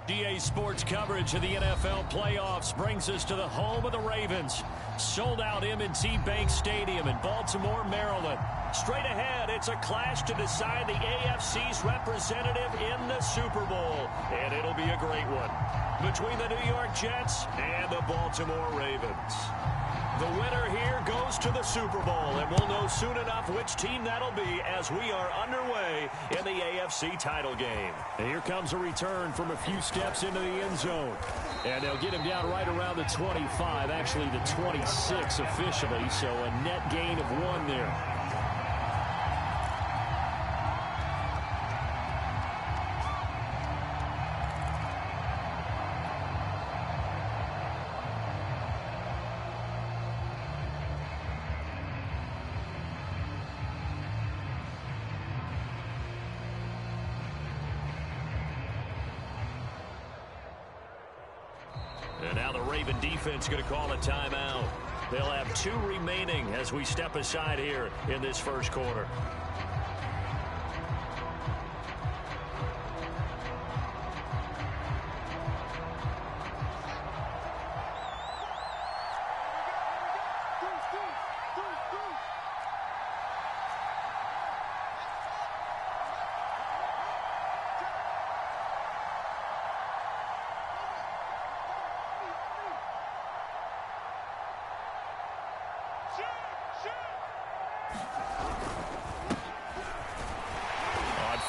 EA Sports coverage of the NFL playoffs brings us to the home of the Ravens. Sold out M&T Bank Stadium in Baltimore, Maryland. Straight ahead, it's a clash to decide the AFC's representative in the Super Bowl. And it'll be a great one between the New York Jets and the Baltimore Ravens. The winner here goes to the Super Bowl, and we'll know soon enough which team that'll be as we are underway in the AFC title game. And here comes a return from a few steps into the end zone. And they'll get him down right around the 25, actually the 26 officially, so a net gain of 1 there. And now the Raven defense going to call a timeout. They'll have 2 remaining as we step aside here in this first quarter.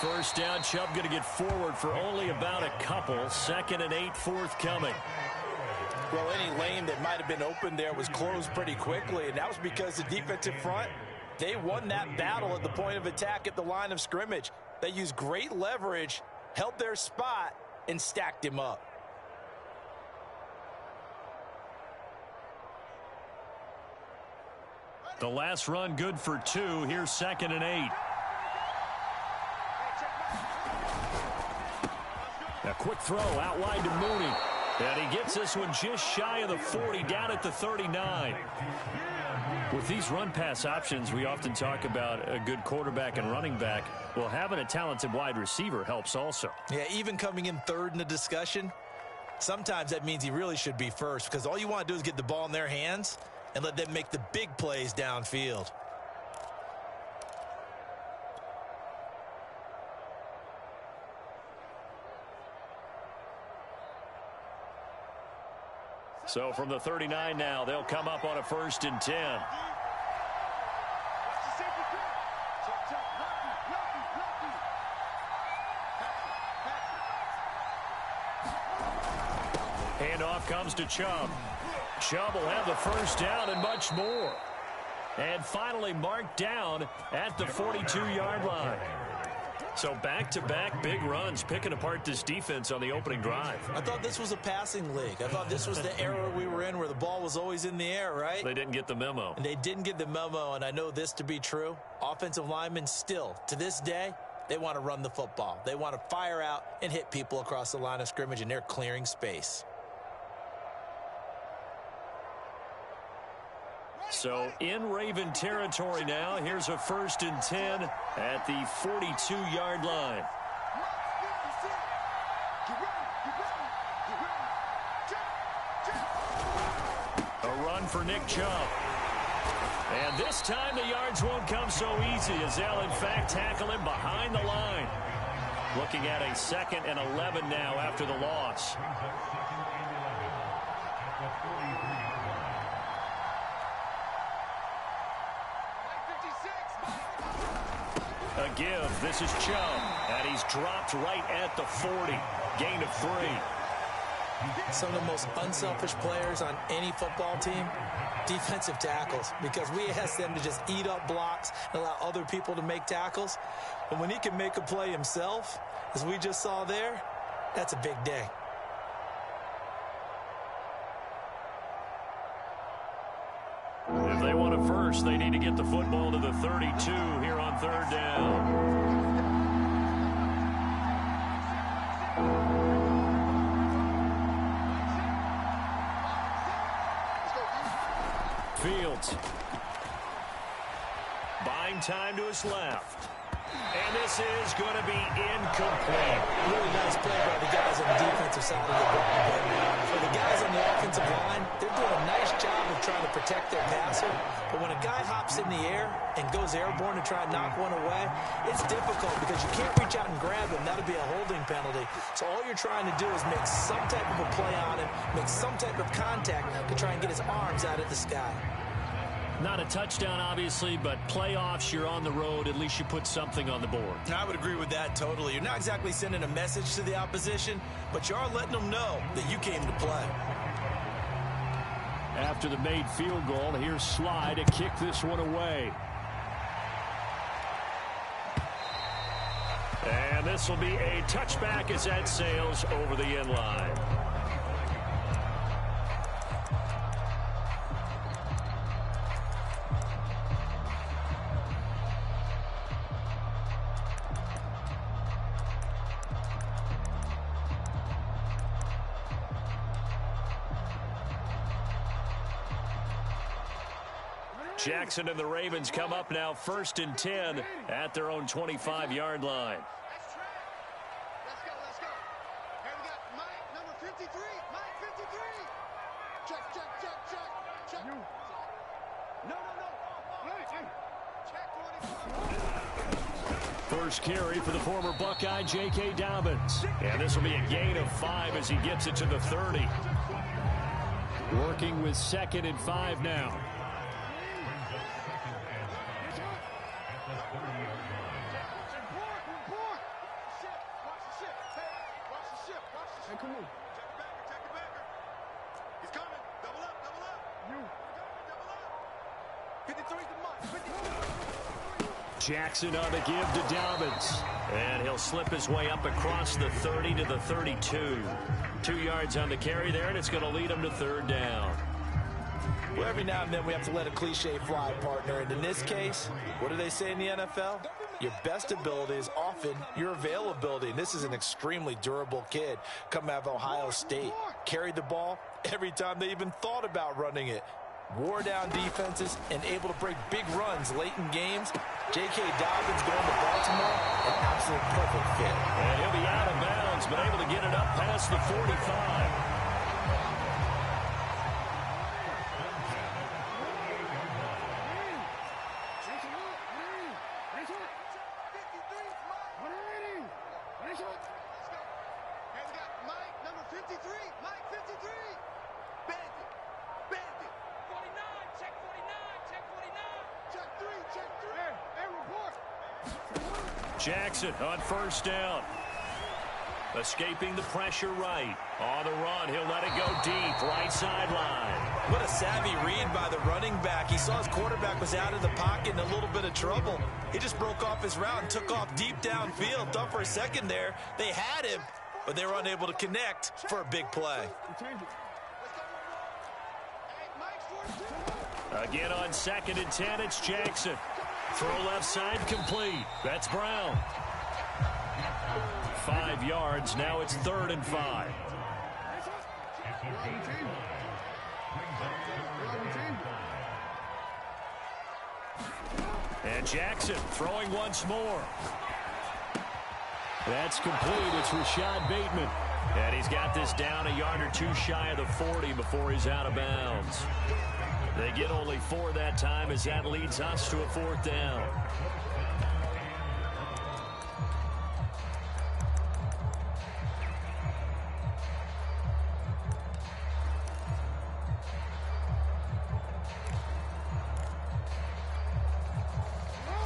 First down, Chubb going to get forward for only about a couple. 2nd and 8 forthcoming. Well, any lane that might have been open there was closed pretty quickly, and that was because the defensive front, they won that battle at the point of attack at the line of scrimmage. They used great leverage, held their spot, and stacked him up. The last run good for 2. Here's 2nd and 8. A quick throw out wide to Mooney. And he gets this one just shy of the 40, down at the 39. With these run-pass options, we often talk about a good quarterback and running back. Well, having a talented wide receiver helps also. Yeah, even coming in third in the discussion, sometimes that means he really should be first, because all you want to do is get the ball in their hands and let them make the big plays downfield. So from the 39 now, they'll come up on a 1st and 10. Handoff comes to Chubb. Chubb will have the first down and much more. And finally marked down at the 42-yard line. So back-to-back big runs, picking apart this defense on the opening drive. I thought this was a passing league. I thought this was the era we were in where the ball was always in the air, right? They didn't get the memo. And they didn't get the memo, and I know this to be true. Offensive linemen still, to this day, they want to run the football. They want to fire out and hit people across the line of scrimmage, and they're clearing space. So in Raven territory now, here's a 1st and 10 at the 42-yard line. A run for Nick Chubb. And this time the yards won't come so easy as they'll in fact tackle him behind the line. Looking at a 2nd and 11 now after the loss. A give. This is Chubb. And he's dropped right at the 40. Gain of 3. Some of the most unselfish players on any football team, defensive tackles, because we ask them to just eat up blocks and allow other people to make tackles. And when he can make a play himself, as we just saw there, that's a big day. If they want a first, they need to get the football to the 32 here on 3rd down. Fields. Buying time to his left. And this is going to be incomplete. Really nice play by the guys on the defensive side of the ball. But for the guys on the offensive line, they're doing a nice job of trying to protect their passer. But when a guy hops in the air and goes airborne to try and knock one away, it's difficult because you can't reach out and grab him. That'll be a holding penalty. So all you're trying to do is make some type of a play on him, make some type of contact to try and get his arms out of the sky. Not a touchdown, obviously, but playoffs, you're on the road. At least you put something on the board. I would agree with that totally. You're not exactly sending a message to the opposition, but you are letting them know that you came to play. After the made field goal, here's Sly to kick this one away. And this will be a touchback as that sails over the end line. Jackson and the Ravens come up now 1st and 10 at their own 25-yard line. Let's go. Here we got Mike, number 53. Mike, 53. Check. No. Check 24. First carry for the former Buckeye, J.K. Dobbins. And this will be a gain of 5 as he gets it to the 30. Working with 2nd and 5 now. Come on. Check the backer. He's coming. Double up. You. Double up. 53's the mark. Jackson on the give to Dobbins. And he'll slip his way up across the 30 to the 32. 2 yards on the carry there, and it's going to lead him to 3rd down. Well, every now and then we have to let a cliche fly, partner. And in this case, what do they say in the NFL? Your best ability is often your availability. And this is an extremely durable kid coming out of Ohio State. Carried the ball every time they even thought about running it. Wore down defenses and able to break big runs late in games. J.K. Dobbins going to Baltimore, an absolute perfect fit. And he'll be out of bounds, but able to get it up past the 45. Jackson on 1st down. Escaping the pressure right. On the run, he'll let it go deep. Right sideline. What a savvy read by the running back. He saw his quarterback was out of the pocket in a little bit of trouble. He just broke off his route and took off deep downfield. Thought for a second there they had him, but they were unable to connect for a big play. Again on 2nd and 10, it's Jackson. Throw left side complete. That's Brown. 5 yards. Now it's 3rd and 5. And Jackson throwing once more. That's complete. It's Rashad Bateman. And he's got this down a yard or two shy of the 40 before he's out of bounds. They get only 4 that time as that leads us to a 4th down.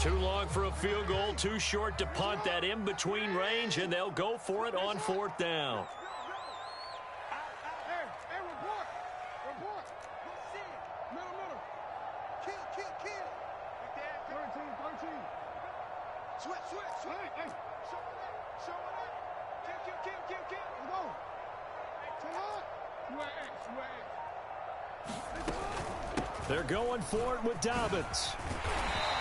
Too long for a field goal, too short to punt. That in-between range, and they'll go for it on 4th down. They're going for it with Dobbins.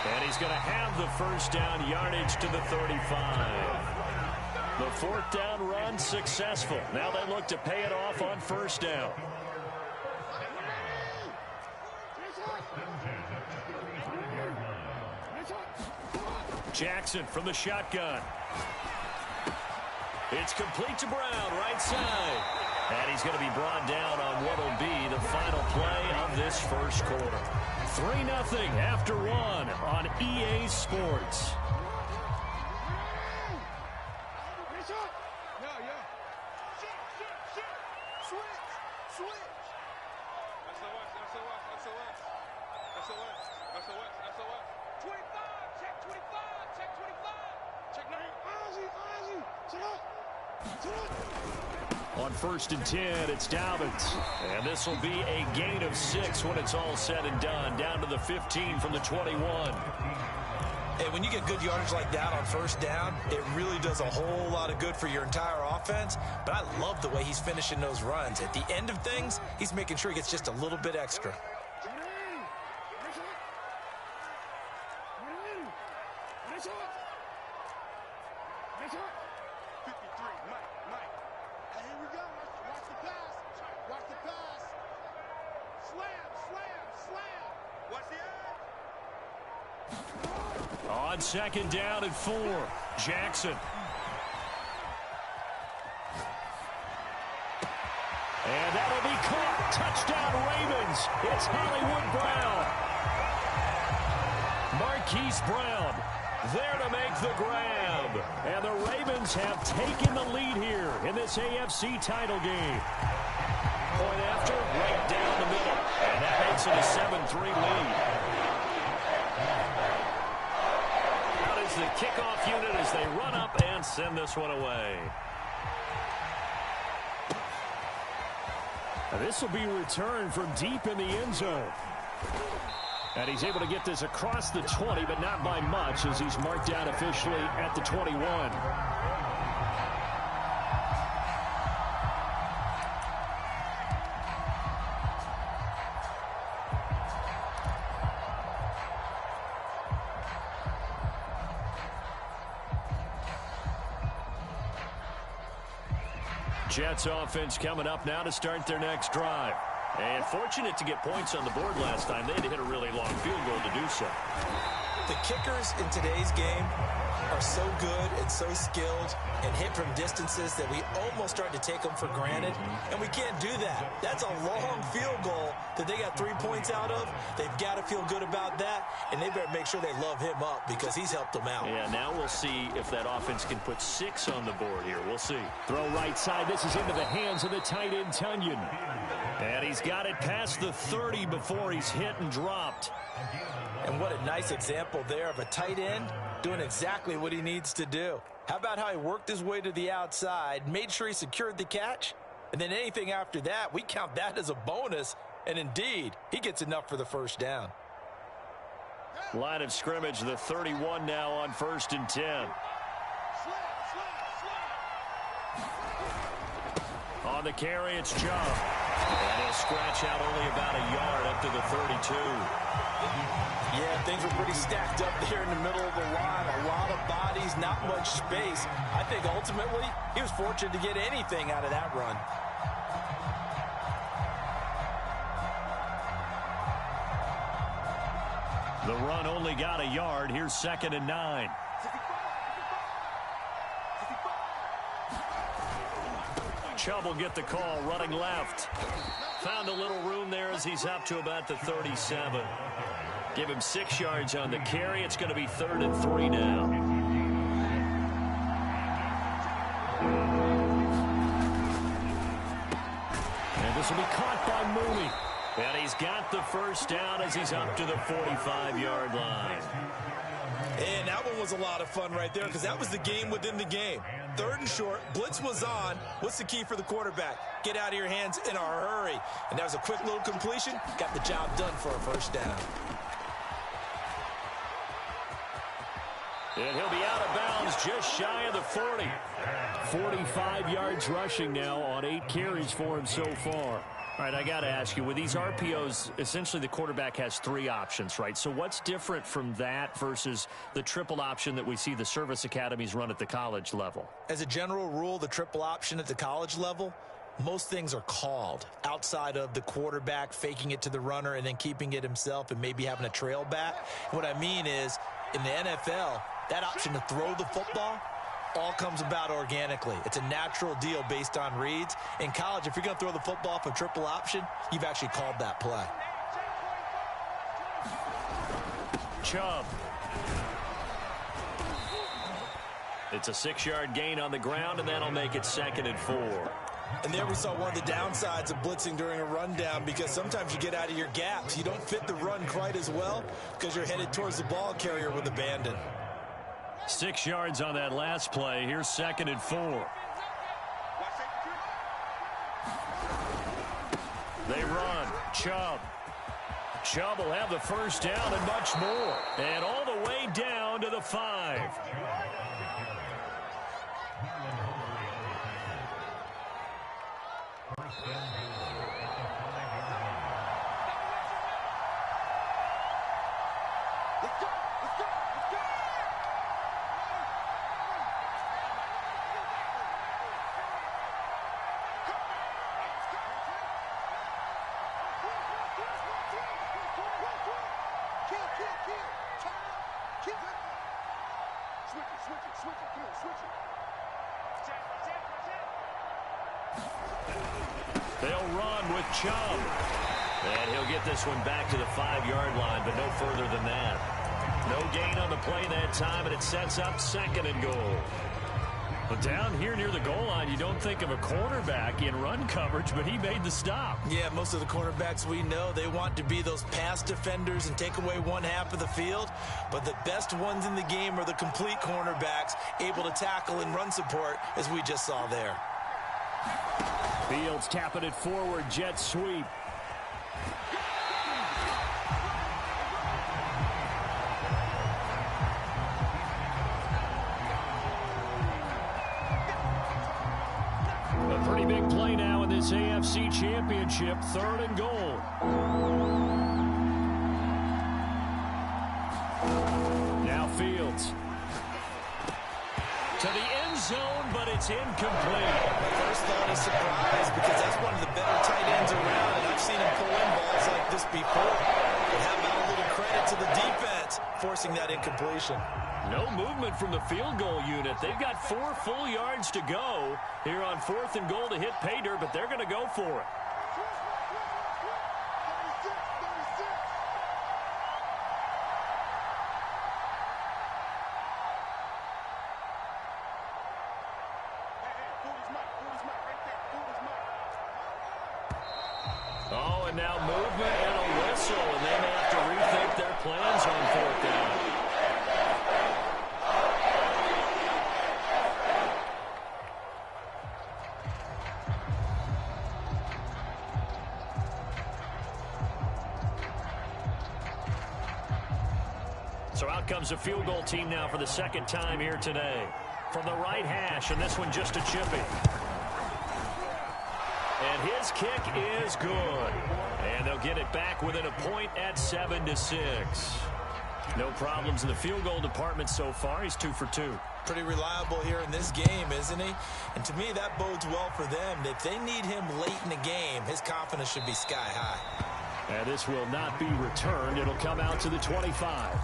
And he's going to have the 1st down yardage to the 35. The 4th down run successful. Now they look to pay it off on 1st down. Jackson from the shotgun. It's complete to Brown, right side. And he's going to be brought down on what will be the final play of this first quarter. 3-0 after 1 on EA Sports. On 1st and 10, it's Dobbins. And this will be a gain of 6 when it's all said and done. Down to the 15 from the 21. Hey, when you get good yardage like that on first down, it really does a whole lot of good for your entire offense. But I love the way he's finishing those runs. At the end of things, he's making sure he gets just a little bit extra. On 2nd down and 4, Jackson. And that'll be caught. Touchdown Ravens. It's Hollywood Brown. Marquise Brown there to make the grab. And the Ravens have taken the lead here in this AFC title game. Point after, right down the middle. And that makes it a 7-3 lead. The kickoff unit as they run up and send this one away. Now this will be returned from deep in the end zone. And he's able to get this across the 20, but not by much as he's marked down officially at the 21. Jets offense coming up now to start their next drive. And fortunate to get points on the board last time. They had to hit a really long field goal to do so. The kickers in today's game are so good and so skilled and hit from distances that we almost start to take them for granted. And we can't do that. That's a long field goal that they got 3 points out of. They've got to feel good about that, and they better make sure they love him up because he's helped them out. Yeah, now we'll see if that offense can put 6 on the board here. We'll see. Throw right side. This is into the hands of the tight end, Tunyon. And he's got it past the 30 before he's hit and dropped. And what a nice example there of a tight end doing exactly what he needs to do. How about how he worked his way to the outside, made sure he secured the catch, and then anything after that, we count that as a bonus. And indeed, he gets enough for the first down. Line of scrimmage, the 31 now on 1st and 10. On the carry, it's Chubb. And he'll scratch out only about a yard up to the 32. Yeah, things were pretty stacked up there in the middle of the line. A lot of bodies, not much space. I think ultimately he was fortunate to get anything out of that run. The run only got a yard. Here's 2nd and 9. Chubb will get the call, running left. Found a little room there as he's up to about the 37. Give him 6 yards on the carry. It's going to be 3rd and 3 now. And this will be caught by Mooney. And he's got the first down as he's up to the 45-yard line. And that one was a lot of fun right there because that was the game within the game. 3rd and short, blitz was on. What's the key for the quarterback? Get out of your hands in a hurry. And that was a quick little completion. Got the job done for a first down. And he'll be out of bounds just shy of the 40. 45 yards rushing now on 8 carries for him so far. All right, I got to ask you, with these RPOs, essentially the quarterback has 3 options, right? So what's different from that versus the triple option that we see the service academies run at the college level? As a general rule, the triple option at the college level, most things are called outside of the quarterback faking it to the runner and then keeping it himself and maybe having a trail back. What I mean is, in the NFL, that option to throw the football all comes about organically. It's a natural deal based on reads. In college, if you're going to throw the football for triple option, you've actually called that play. Chubb. It's a 6-yard gain on the ground, and that'll make it 2nd and 4. And there we saw one of the downsides of blitzing during a rundown, because sometimes you get out of your gaps. You don't fit the run quite as well because you're headed towards the ball carrier with abandon. 6 yards on that last play. Here's 2nd and 4. They run. Chubb. Chubb will have the first down and much more. And all the way down to the 5. They'll run with Chubb. And he'll get this one back to the 5-yard line, but no further than that. No gain on the play that time, and it sets up 2nd and goal. But down here near the goal line, you don't think of a cornerback in run coverage, but he made the stop. Yeah, most of the cornerbacks we know, they want to be those pass defenders and take away one half of the field. But the best ones in the game are the complete cornerbacks, able to tackle and run support, as we just saw there. Fields tapping it forward, jet sweep. A pretty big play now in this AFC Championship, 3rd and goal. Now Fields. To the end zone, but it's incomplete. First thought is surprise, because that's one of the better tight ends around, and I've seen him pull in balls like this before. But how about a little credit to the defense forcing that incompletion? No movement from the field goal unit. They've got 4 full yards to go here on 4th and goal to hit pay dirt, but they're going to go for it. Oh, and now movement and a whistle, and they may have to rethink their plans on 4th down. So out comes a field goal team now for the 2nd time here today. From the right hash, and this one just a chippy. And his kick is good. And they'll get it back within a point at 7-6. No problems in the field goal department so far. He's 2 for 2. Pretty reliable here in this game, isn't he? And to me, that bodes well for them. If they need him late in the game, his confidence should be sky high. And this will not be returned. It'll come out to the 25.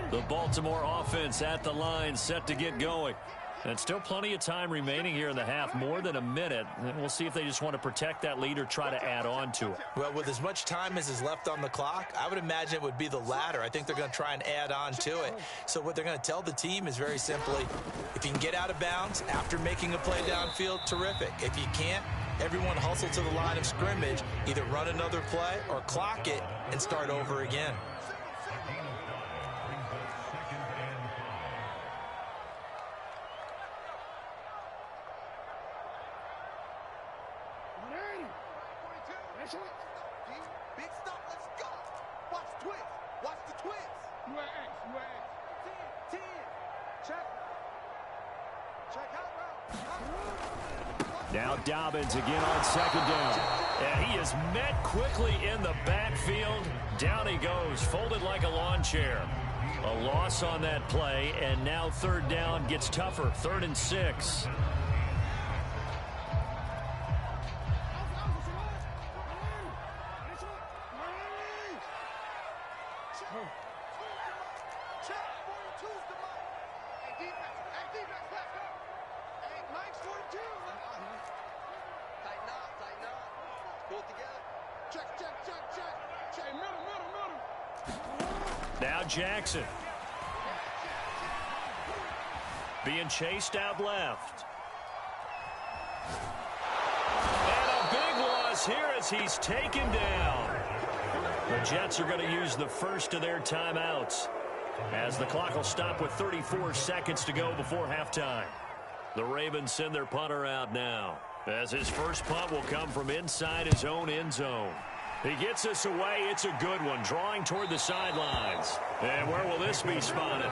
The Baltimore offense at the line, set to get going. And still plenty of time remaining here in the half, more than a minute. And we'll see if they just want to protect that lead or try to add on to it. Well, with as much time as is left on the clock, I would imagine it would be the latter. I think they're going to try and add on to it. So what they're going to tell the team is very simply, if you can get out of bounds after making a play downfield, terrific. If you can't, everyone hustle to the line of scrimmage, either run another play or clock it and start over again. Big stop, let's go. Watch the twist. Watch the twist. UAX. 10. Check. Check out route. Now Dobbins again on 2nd down. And he is met quickly in the backfield. Down he goes, folded like a lawn chair. A loss on that play, and now 3rd down gets tougher. 3rd and 6. Now Jackson. Being chased out left. And a big loss here as he's taken down. The Jets are going to use the first of their timeouts, as the clock will stop with 34 seconds to go before halftime. The Ravens send their punter out now, as his first punt will come from inside his own end zone. He gets this away. It's a good one, drawing toward the sidelines. And where will this be spotted?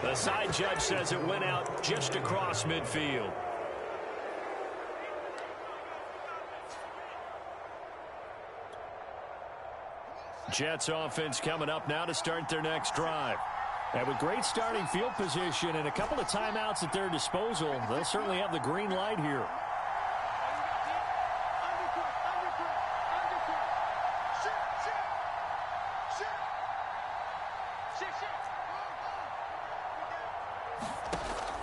The side judge says it went out just across midfield. Jets offense coming up now to start their next drive. And with great starting field position and a couple of timeouts at their disposal, they'll certainly have the green light here.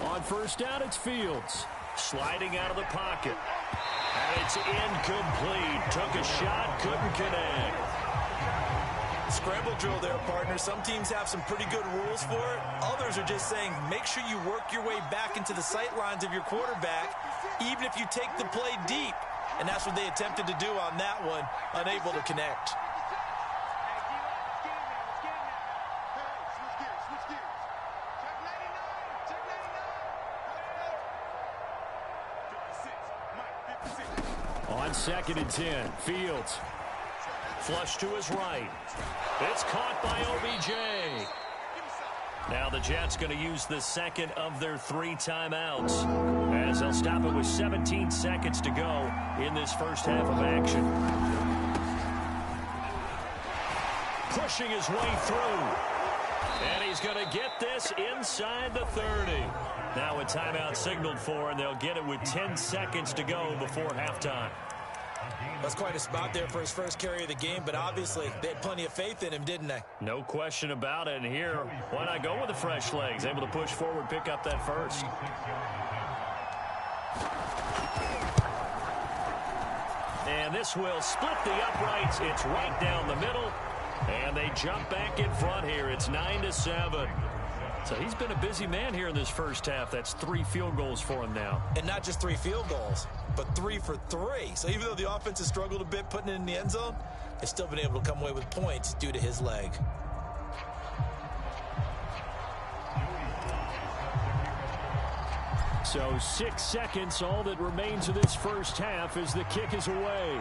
On first down, it's Fields. Sliding out of the pocket. And it's incomplete. Took a shot, couldn't connect. Scramble drill there, partner. Some teams have some pretty good rules for it. Others are just saying, make sure you work your way back into the sight lines of your quarterback, even if you take the play deep. And that's what they attempted to do on that one, unable to connect. On 2nd and 10, Fields. Flush to his right. It's caught by OBJ. Now the Jets going to use the second of their 3 timeouts, as they'll stop it with 17 seconds to go in this first half of action. Pushing his way through. And he's going to get this inside the 30. Now a timeout signaled for, and they'll get it with 10 seconds to go before halftime. That's quite a spot there for his first carry of the game, but obviously they had plenty of faith in him, didn't they? No question about it. And here, why not go with the fresh legs? Able to push forward, pick up that first. And this will split the uprights. It's right down the middle. And they jump back in front here. It's 9-7. So he's been a busy man here in this first half. That's 3 field goals for him now. And not just 3 field goals, but 3 for 3. So even though the offense has struggled a bit putting it in the end zone, they've still been able to come away with points due to his leg. So 6 seconds, all that remains of this first half as the kick is away.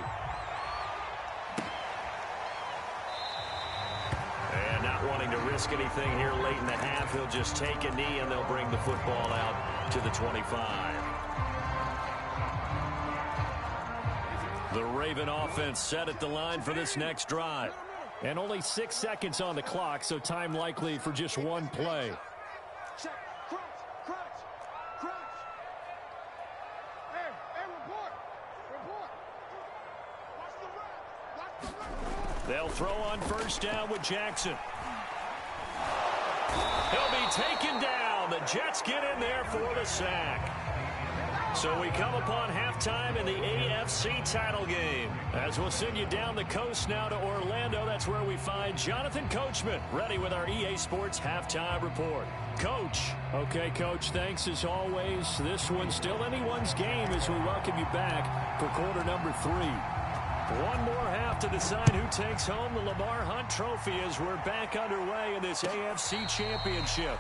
And not wanting to risk anything here late in the half, he'll just take a knee and they'll bring the football out to the 25. The Raven offense set at the line for this next drive. And only 6 seconds on the clock, so time likely for just one play. They'll throw on first down with Jackson. He'll be taken down. The Jets get in there for the sack. So we come upon halftime in the AFC title game. As we'll send you down the coast now to Orlando, that's where we find Jonathan Coachman, ready with our EA Sports halftime report. Coach. Okay, Coach, thanks as always. This one's still anyone's game as we welcome you back for quarter number 3. One more half to decide who takes home the Lamar Hunt Trophy as we're back underway in this AFC Championship.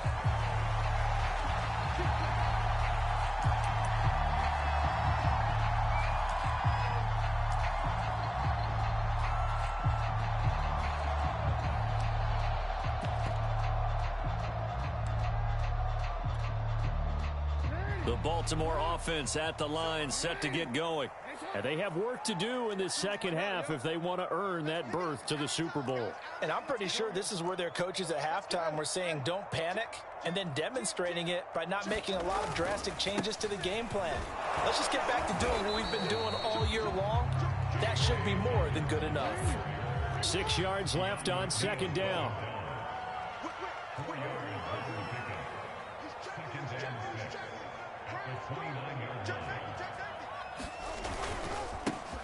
The Baltimore offense at the line, set to get going. And they have work to do in this second half if they want to earn that berth to the Super Bowl. And I'm pretty sure this is where their coaches at halftime were saying don't panic, and then demonstrating it by not making a lot of drastic changes to the game plan. Let's just get back to doing what we've been doing all year long. That should be more than good enough. 6 yards left on second down.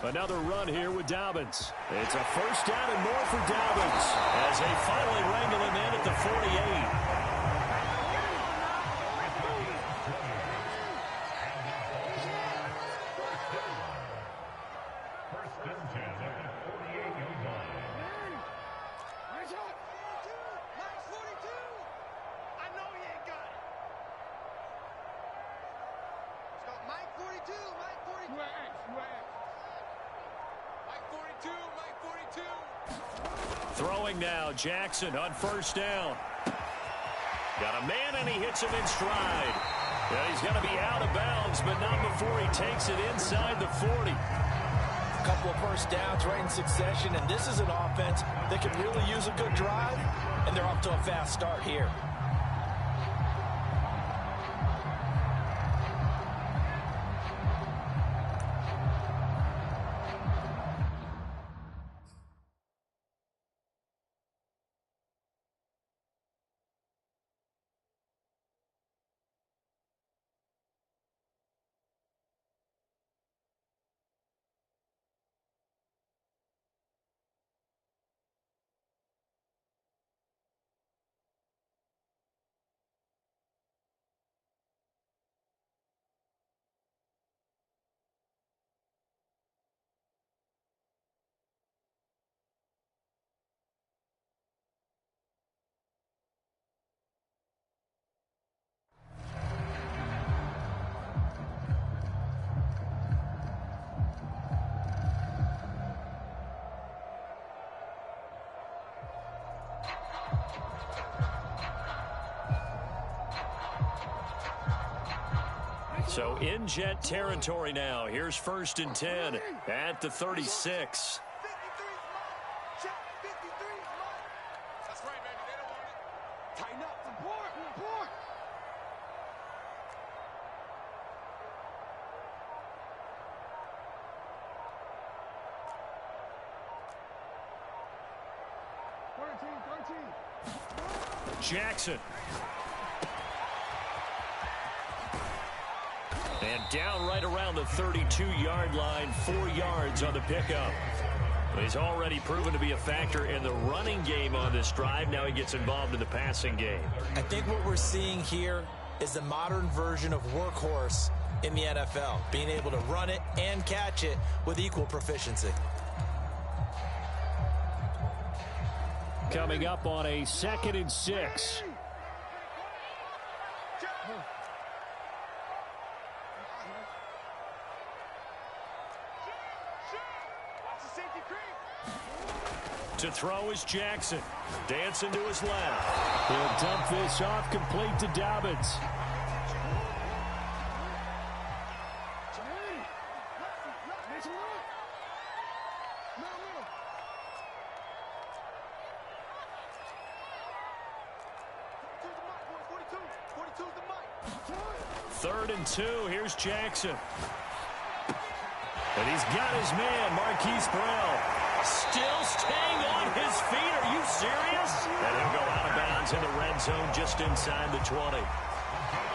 Another run here with Dobbins. It's a first down and more for Dobbins as they finally wrangle him in at the 48. Throwing now, Jackson on first down. Got a man, and he hits him in stride. And he's going to be out of bounds, but not before he takes it inside the 40. A couple of first downs right in succession, and this is an offense that can really use a good drive, and they're off to a fast start here. So in Jet territory now. Here's 1st and 10 at the 36. That's right, baby. They don't want it. Tighten up. Support. Support. Jackson. And down right around the 32-yard line, 4 yards on the pickup. He's already proven to be a factor in the running game on this drive. Now he gets involved in the passing game. I think what we're seeing here is the modern version of workhorse in the NFL, being able to run it and catch it with equal proficiency. Coming up on a 2nd and 6. To throw is Jackson. Dancing to his left. He'll dump this off complete to Dobbins. Third and 2. Here's Jackson. And he's got his man, Marquise Brown. Still staying on his feet. Are you serious? And he'll go out of bounds in the red zone just inside the 20.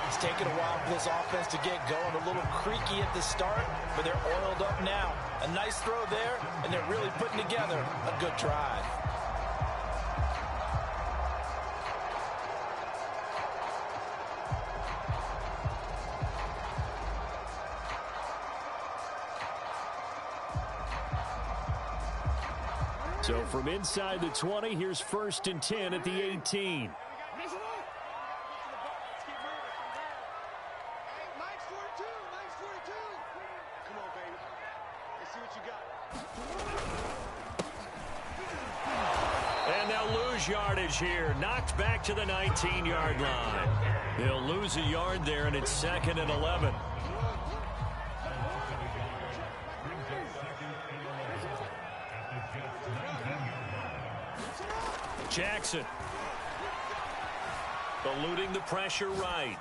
It's taken a while for this offense to get going. A little creaky at the start, but they're oiled up now. A nice throw there, and they're really putting together a good drive. So from inside the 20, here's 1st and 10 at the 18. Mike's 42. Mike's 42. Come on, baby. Let's see what you got. And they'll lose yardage here. Knocked back to the 19-yard line. They'll lose a yard there, and it's 2nd and 11. Jackson. Eluding the pressure right.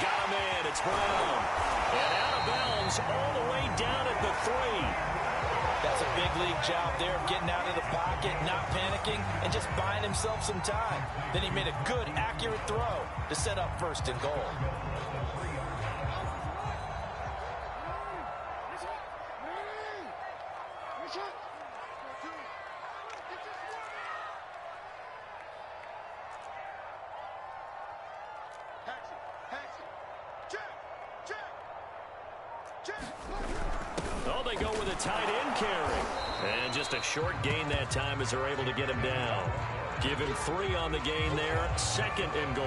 Got a man. It's Brown. And out of bounds all the way down at the 3. That's a big league job there of getting out of the pocket, not panicking, and just buying himself some time. Then he made a good, accurate throw to set up 1st and goal. check. Score two. Get this one. Paxi. Paxi. Check. Check. Check. Oh, they go with a tight end carry. And just a short gain that time as they're able to get him down. Give him 3 on the gain there. 2nd and goal.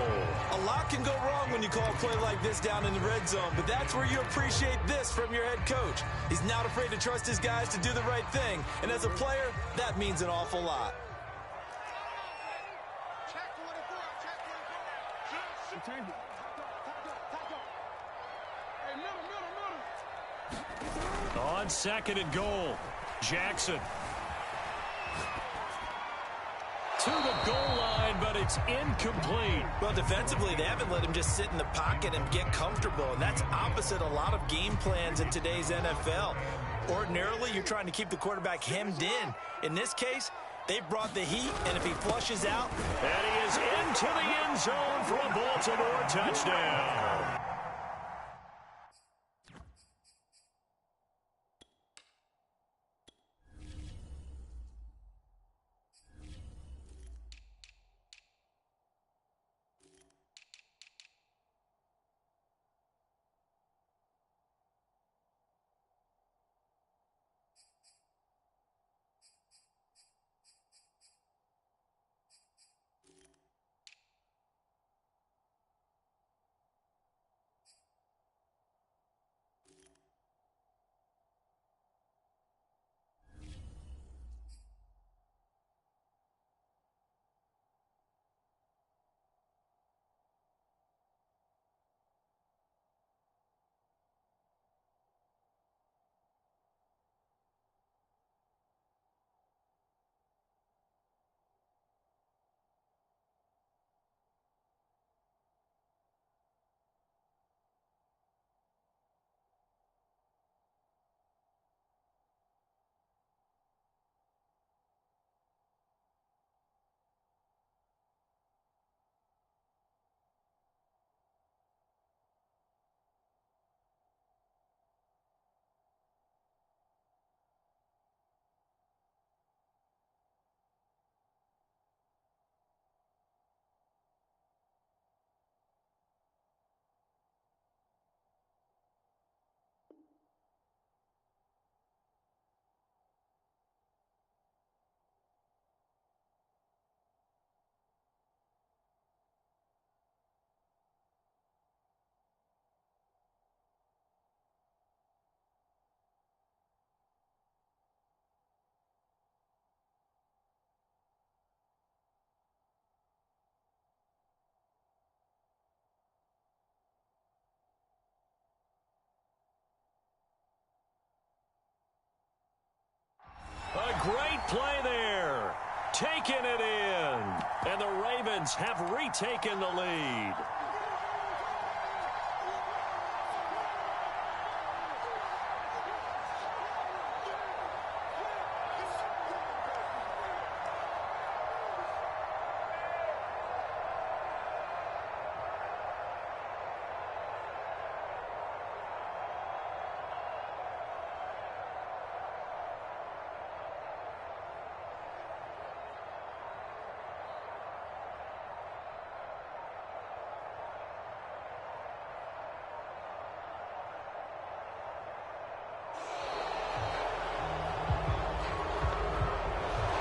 A lot can go wrong when you call a play like this down in the red zone, but that's where you appreciate this from your head coach. He's not afraid to trust his guys to do the right thing, and as a player, that means an awful lot. Check 24. Check 24. Change it. Hey, middle. On 2nd and goal, Jackson. To the goal line, but it's incomplete. Well, defensively, they haven't let him just sit in the pocket and get comfortable, and that's opposite a lot of game plans in today's NFL. Ordinarily, you're trying to keep the quarterback hemmed in. In this case, they brought the heat, and if he flushes out... And he is into the end zone for a Baltimore touchdown. A great play there. Taking it in. And the Ravens have retaken the lead.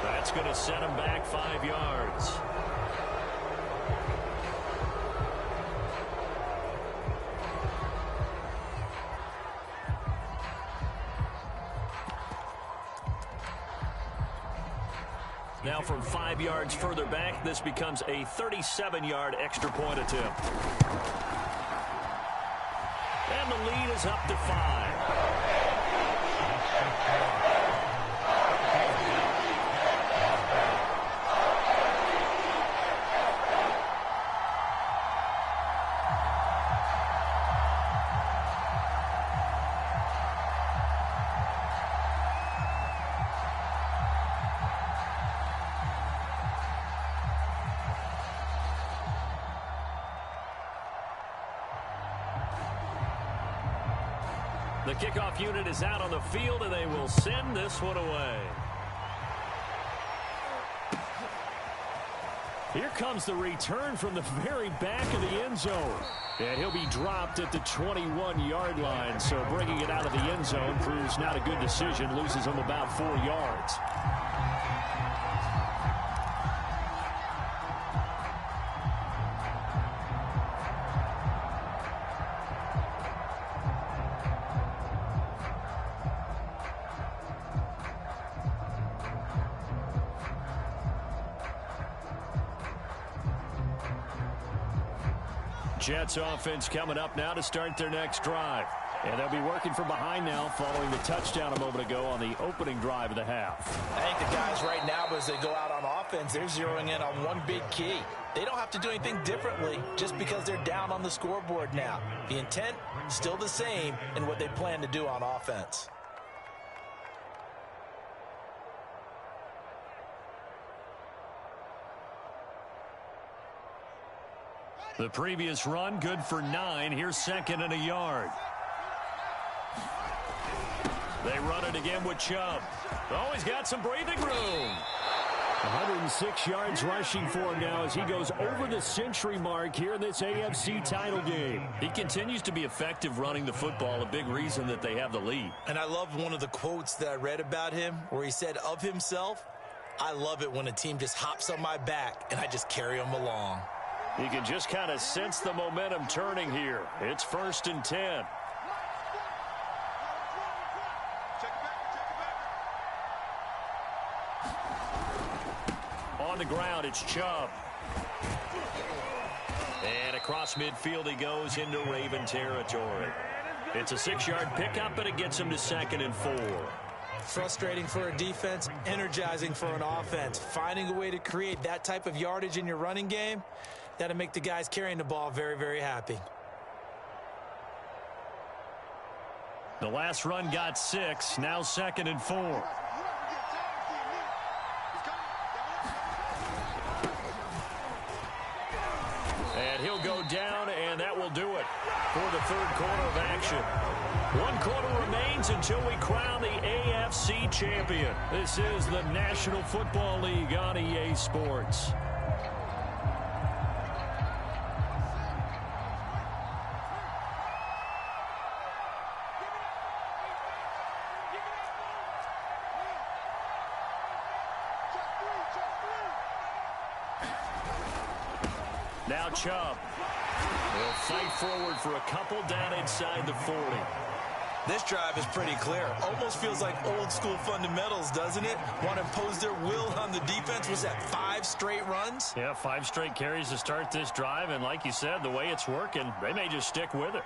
That's going to set him back 5 yards. Now from 5 yards further back, this becomes a 37-yard extra point attempt. And the lead is up to 5. The kickoff unit is out on the field, and they will send this one away. Here comes the return from the very back of the end zone. And he'll be dropped at the 21-yard line. So bringing it out of the end zone proves not a good decision. Loses him about 4 yards. Jets offense coming up now to start their next drive. And they'll be working from behind now following the touchdown a moment ago on the opening drive of the half. I think the guys right now, as they go out on offense, they're zeroing in on one big key. They don't have to do anything differently just because they're down on the scoreboard now. The intent, still the same in what they plan to do on offense. The previous run, good for 9. Here's 2nd and a yard. They run it again with Chubb. Oh, he's got some breathing room. 106 yards rushing for him now as he goes over the century mark here in this AFC title game. He continues to be effective running the football, a big reason that they have the lead. And I love one of the quotes that I read about him where he said of himself, "I love it when a team just hops on my back and I just carry them along." You can just kind of sense the momentum turning here. It's 1st and 10. On the ground, it's Chubb. And across midfield he goes into Raven territory. It's a 6-yard pickup, but it gets him to 2nd and 4. Frustrating for a defense, energizing for an offense. Finding a way to create that type of yardage in your running game, that'll make the guys carrying the ball very, very happy. The last run got 6, now 2nd and 4. And he'll go down, and that will do it for the 3rd quarter of action. 1 quarter remains until we crown the AFC champion. This is the National Football League on EA Sports. Now Chubb will fight forward for a couple down inside the 40. This drive is pretty clear. Almost feels like old school fundamentals, doesn't it? Want to impose their will on the defense. Was that 5 straight runs? Yeah, 5 straight carries to start this drive. And like you said, the way it's working, they may just stick with it.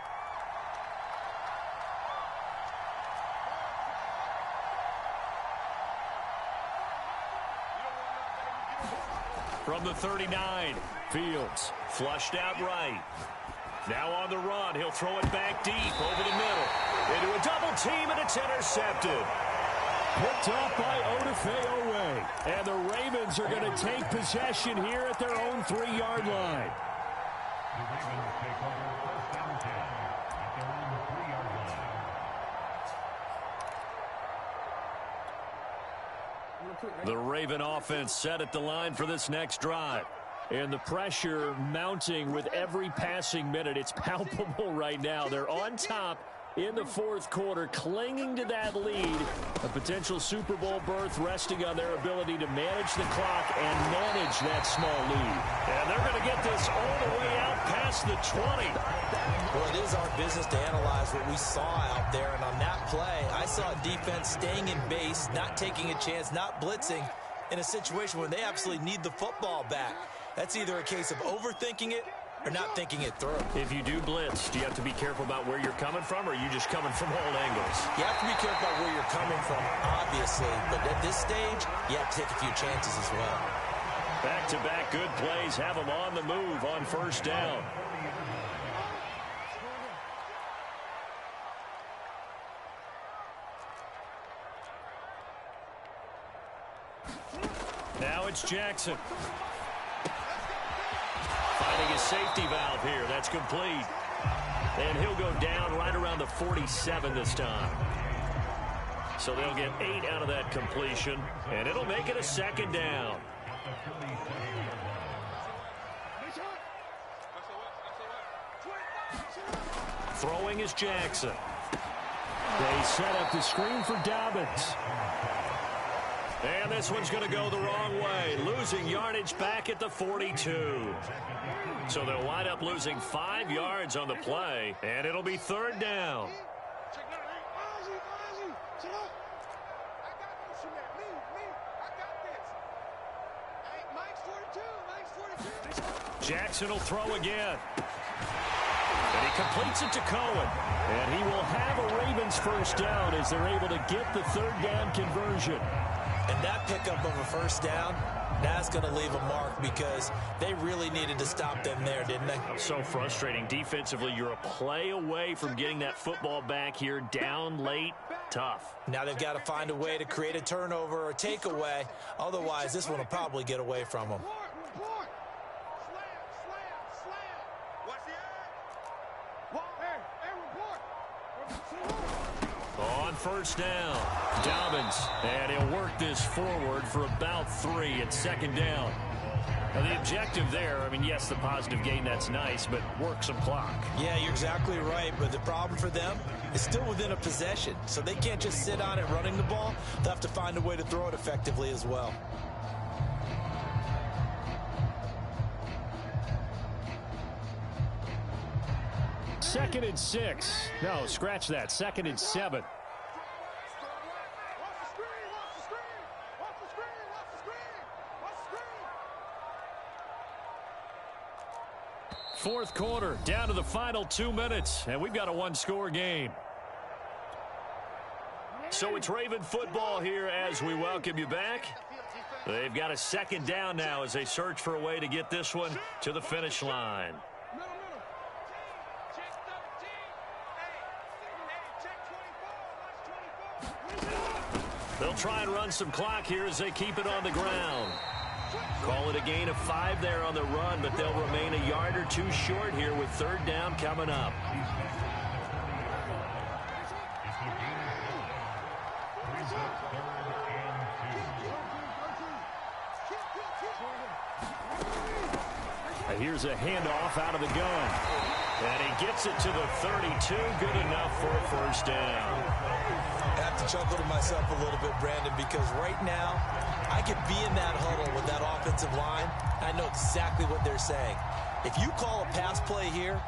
From the 39, Fields flushed out right. Now on the run, he'll throw it back deep over the middle. Into a double team, and it's intercepted. Picked off by Odafe Oweh. And the Ravens are going to take possession here at their own 3-yard line. The Raven offense set at the line for this next drive. And the pressure mounting with every passing minute. It's palpable right now. They're on top in the 4th quarter, clinging to that lead. A potential Super Bowl berth resting on their ability to manage the clock and manage that small lead. And they're going to get this all the way out past the 20. Well, it is our business to analyze what we saw out there. And on that play, I saw a defense staying in base, not taking a chance, not blitzing in a situation where they absolutely need the football back. That's either a case of overthinking it or not thinking it through. If you do blitz, do you have to be careful about where you're coming from, or are you just coming from all angles? You have to be careful about where you're coming from, obviously. But at this stage, you have to take a few chances as well. Back-to-back good plays have them on the move on 1st down. Now it's Jackson. Finding his safety valve here. That's complete. And he'll go down right around the 47 this time. So they'll get 8 out of that completion, and it'll make it a second down. Throwing is Jackson. They set up the screen for Dobbins. And this one's going to go the wrong way, losing yardage back at the 42. So they'll wind up losing 5 yards on the play, and it'll be third down. Jackson will throw again. And he completes it to Cohen. And he will have a Ravens first down as they're able to get the third down conversion. And that pickup of a first down, that's going to leave a mark because they really needed to stop them there, didn't they? So frustrating. Defensively, you're a play away from getting that football back here down late. Tough. Now they've got to find a way to create a turnover or takeaway. Otherwise, this one will probably get away from them. On first down, Dobbins, and he'll work this forward for about 3 at second down. Now the objective there, I mean, yes, the positive gain, that's nice, but work some clock. Yeah, you're exactly right, but the problem for them is still within a possession, so they can't just sit on it running the ball. They'll have to find a way to throw it effectively as well. Second and 6. No, scratch that. Second and 7. Fourth quarter, down to the final 2 minutes, and we've got a one-score game. So it's Raven football here as we welcome you back. They've got a second down now as they search for a way to get this one to the finish line. They'll try and run some clock here as they keep it on the ground. Call it a gain of 5 there on the run, but they'll remain a yard or 2 short here with third down coming up. Here's a handoff out of the gun. And he gets it to the 32. Good enough for a first down. I have to chuckle to myself a little bit, Brandon, because right now I could be in that huddle with that offensive line. I know exactly what they're saying. If you call a pass play here,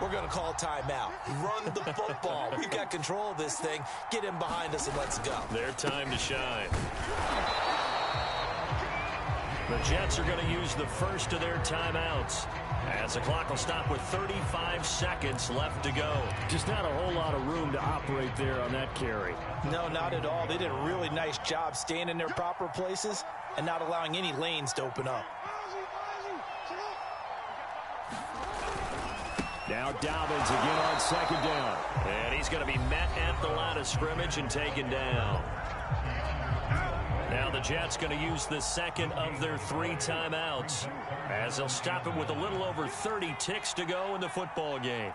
we're going to call timeout. Run the football. We've got control of this thing. Get in behind us and let's go. Their time to shine. The Jets are going to use the first of their timeouts as the clock will stop with 35 seconds left to go. Just not a whole lot of room to operate there on that carry. No, not at all. They did a really nice job staying in their proper places and not allowing any lanes to open up. Now Dobbins again on second down. And he's going to be met at the line of scrimmage and taken down. Now the Jets going to use the second of their 3 timeouts as they'll stop him with a little over 30 ticks to go in the football game.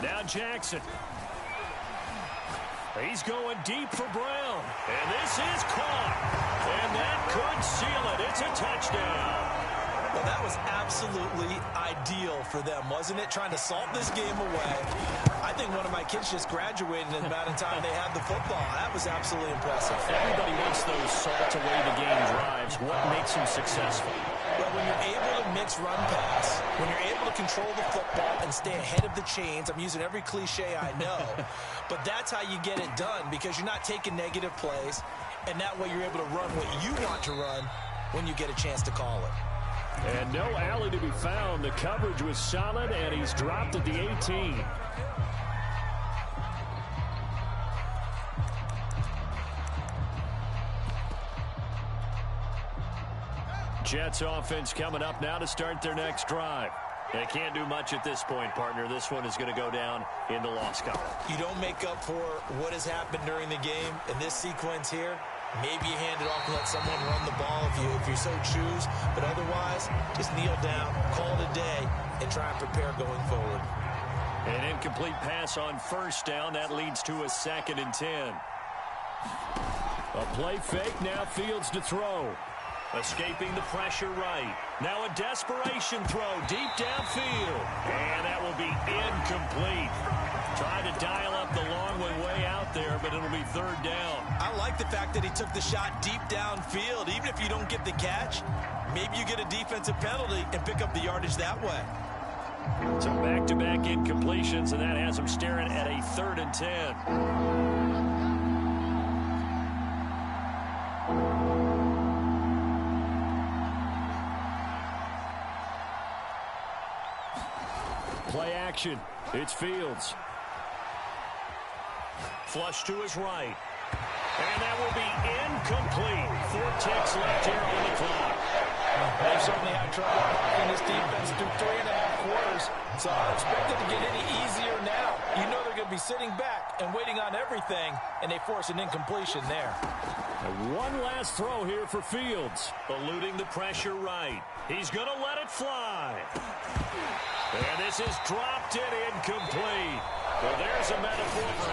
Now Jackson. He's going deep for Brown. And this is caught. And that could seal it. It's a touchdown. Well, that was absolutely ideal for them, wasn't it? Trying to salt this game away. I think one of my kids just graduated in the amount of time they had the football. That was absolutely impressive. Everybody wants those salt away the game drives. What makes them successful? Well, when you're able to mix run pass, when you're able to control the football and stay ahead of the chains, I'm using every cliche I know, but that's how you get it done because you're not taking negative plays, and that way you're able to run what you want to run when you get a chance to call it. And no alley to be found. The coverage was solid, and he's dropped at the 18. Jets offense coming up now to start their next drive. They can't do much at this point, partner. This one is going to go down in the loss column. You don't make up for what has happened during the game in this sequence here. Maybe you hand it off and let someone run the ball if you so choose. But otherwise, just kneel down, call it a day, and try and prepare going forward. An incomplete pass on first down. That leads to a 2nd and 10. A play fake. Now Fields to throw. Escaping the pressure right. Now a desperation throw deep downfield. And that will be incomplete. Trying to dial up the long way out there, but it'll be 3rd down. I like the fact that he took the shot deep downfield. Even if you don't get the catch, maybe you get a defensive penalty and pick up the yardage that way. So back-to-back incompletions, and that has him staring at a 3rd and 10. Play action. It's Fields. Flush to his right. And that will be incomplete. 4 ticks left here on the clock. They've certainly had trouble blocking this defense through 3.5 quarters. So I expect it to get any easier now. You know they're going to be sitting back and waiting on everything, and they force an incompletion there. And one last throw here for Fields. Eluding the pressure right. He's going to let it fly. And this is dropped it incomplete. Well, there's a metaphor for